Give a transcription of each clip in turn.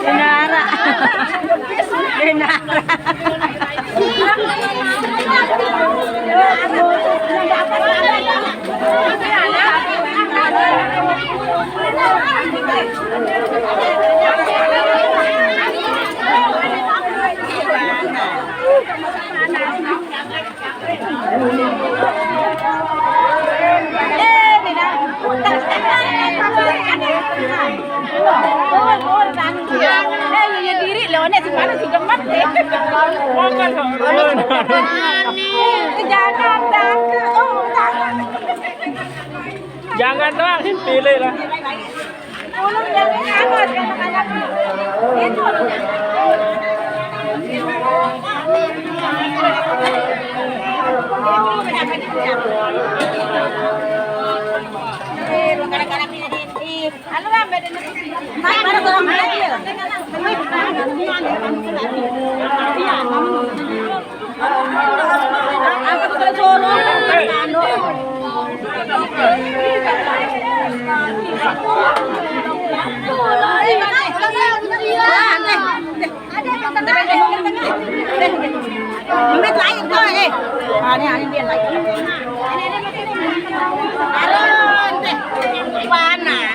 Denara. Denara. Jangan doang, pilih lah. Biết lấy không thôi đi. Nè, anh biết lấy. Qua nè.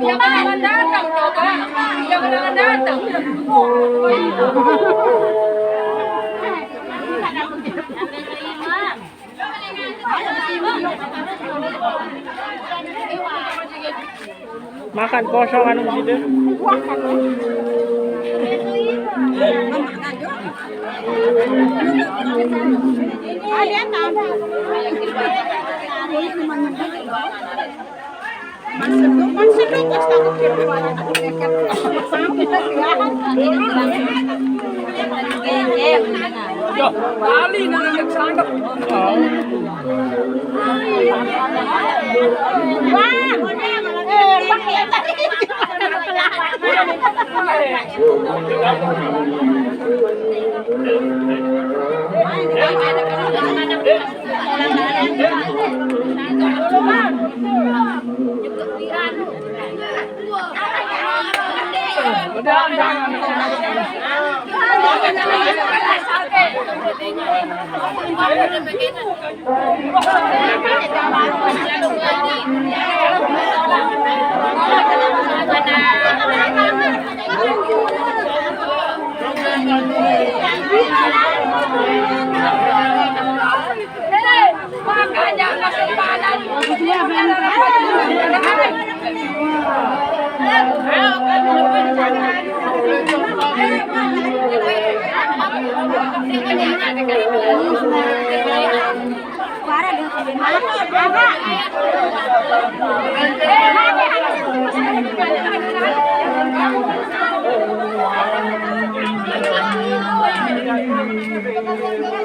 Jangan datang coba, jangan datang. Makan kosong anu gitu. Yo, kali nang sandok.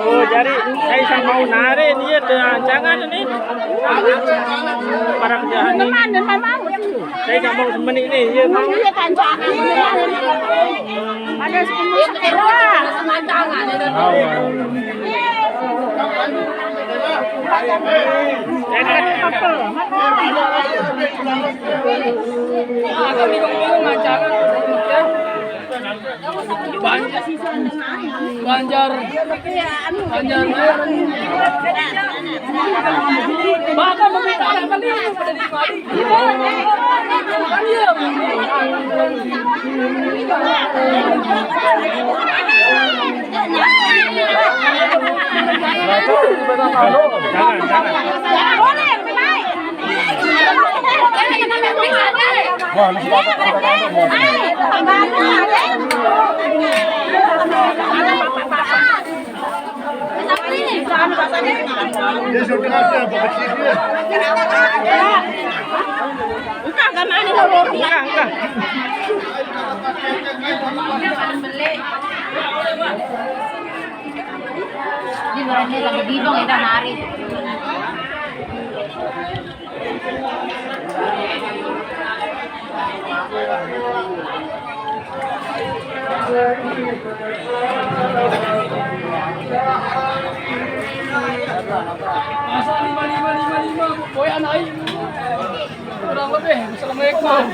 Oh, jadi saya mau nari dia jangan ini. Para kerjaan ini. Saya mau temen ini dia mau. Ada 10 sekolah. Kami bingung jangan. Banjar. Bahkan meminta anak balik pada di mari. Di luarnya lagi bidong ya hari. Masa 5555 boy anak kurang lebih. Assalamualaikum.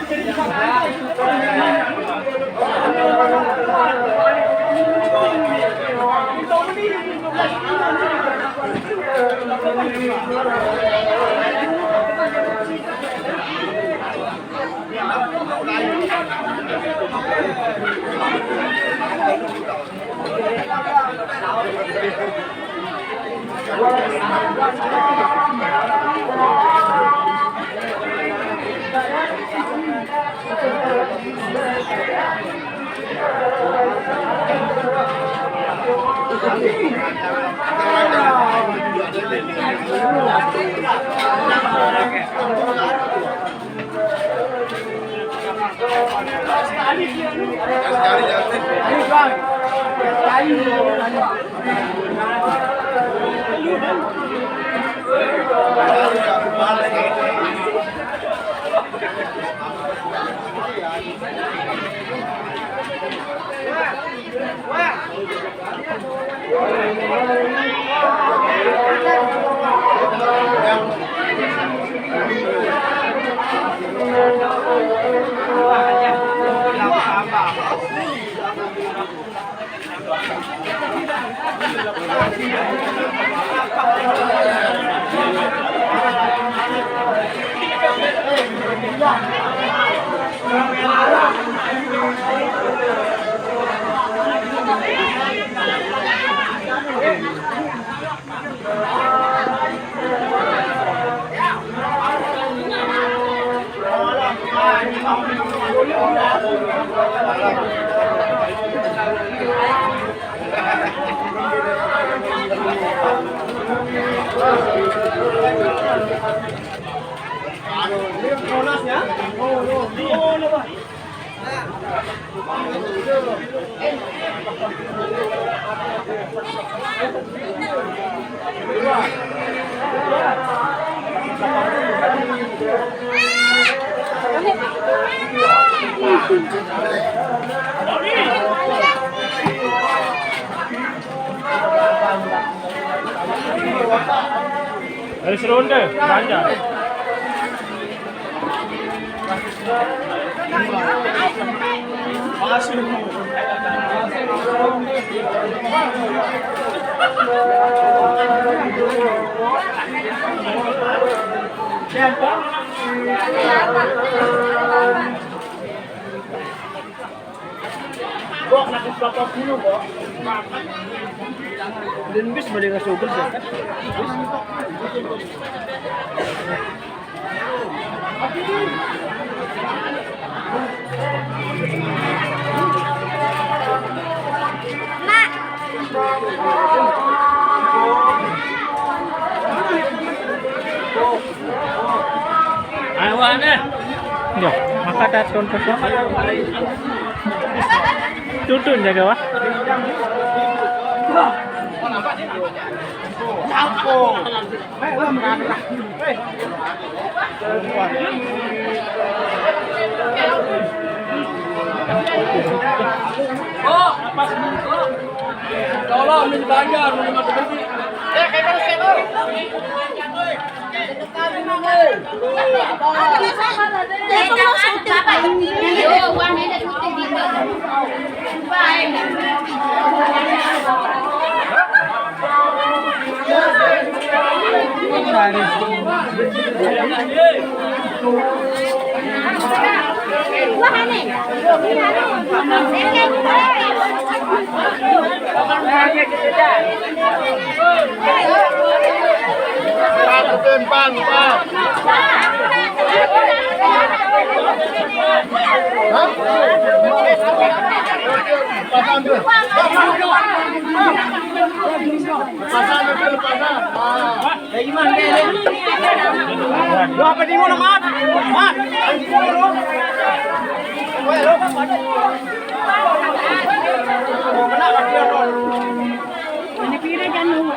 Harus ronde, Banjar. Kok nak berapa puluh kok? Dan bis balik ke super kan? Ayo ane. Yo, maka datang ke sana. Tutun jaga wah. Oh, apa sih? Tolong ini Banjar, mau mati berhenti. Kayak Apa di mana, Mat? Mat.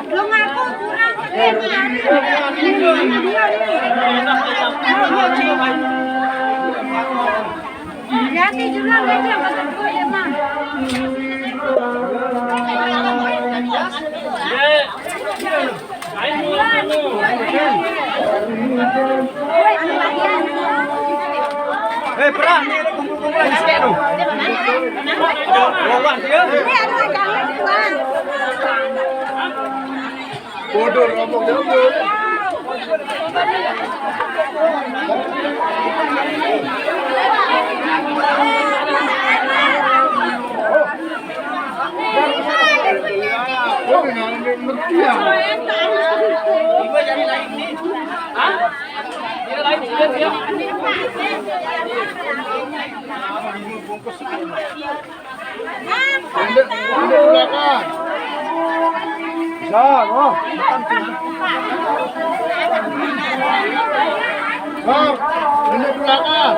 Lu ngaku kurang. Ya, juga aja kata ya, Mang. Perah nih, kumpul-kumpul lagi sini tuh. Bawa dia. Bodoh ngomong jauh. Oh, ngerti ya. Ibu jadi lain nih. Hah? Dia lain dia. Anda belakang. Bisa, oh. Oh, ini belakang.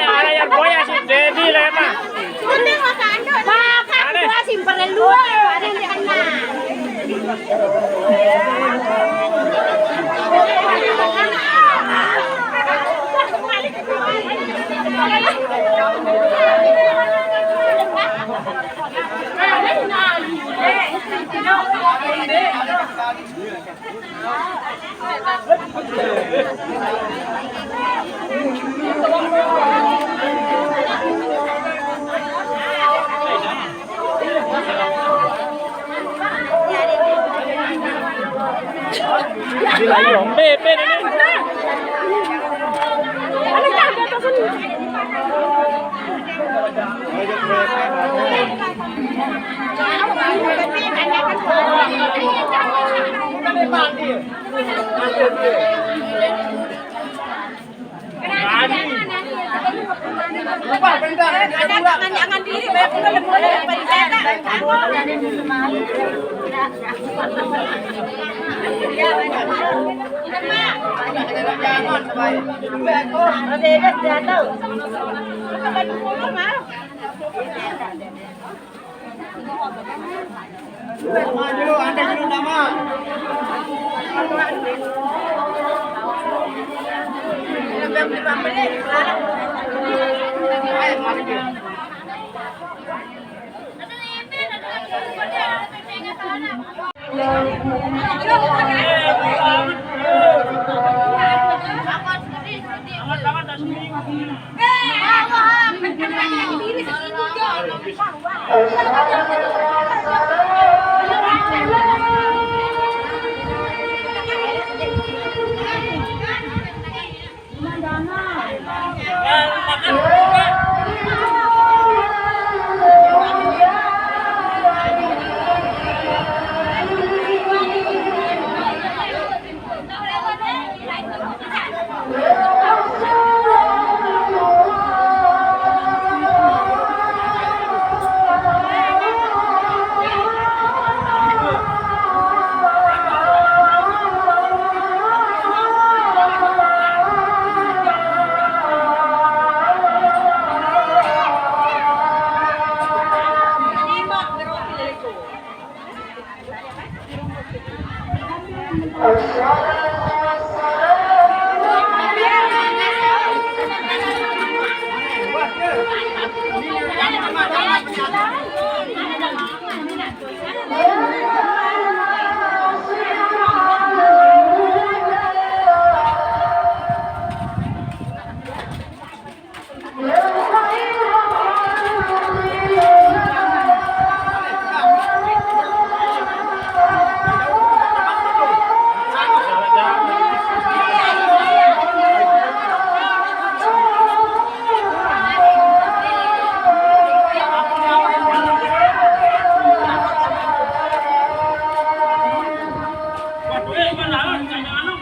Ada yang boya si Dedi lah mah. Simpan dulu, ada yang kena. Bebe ini. Jangan diri, banyak boleh Waduh, ini malah jangan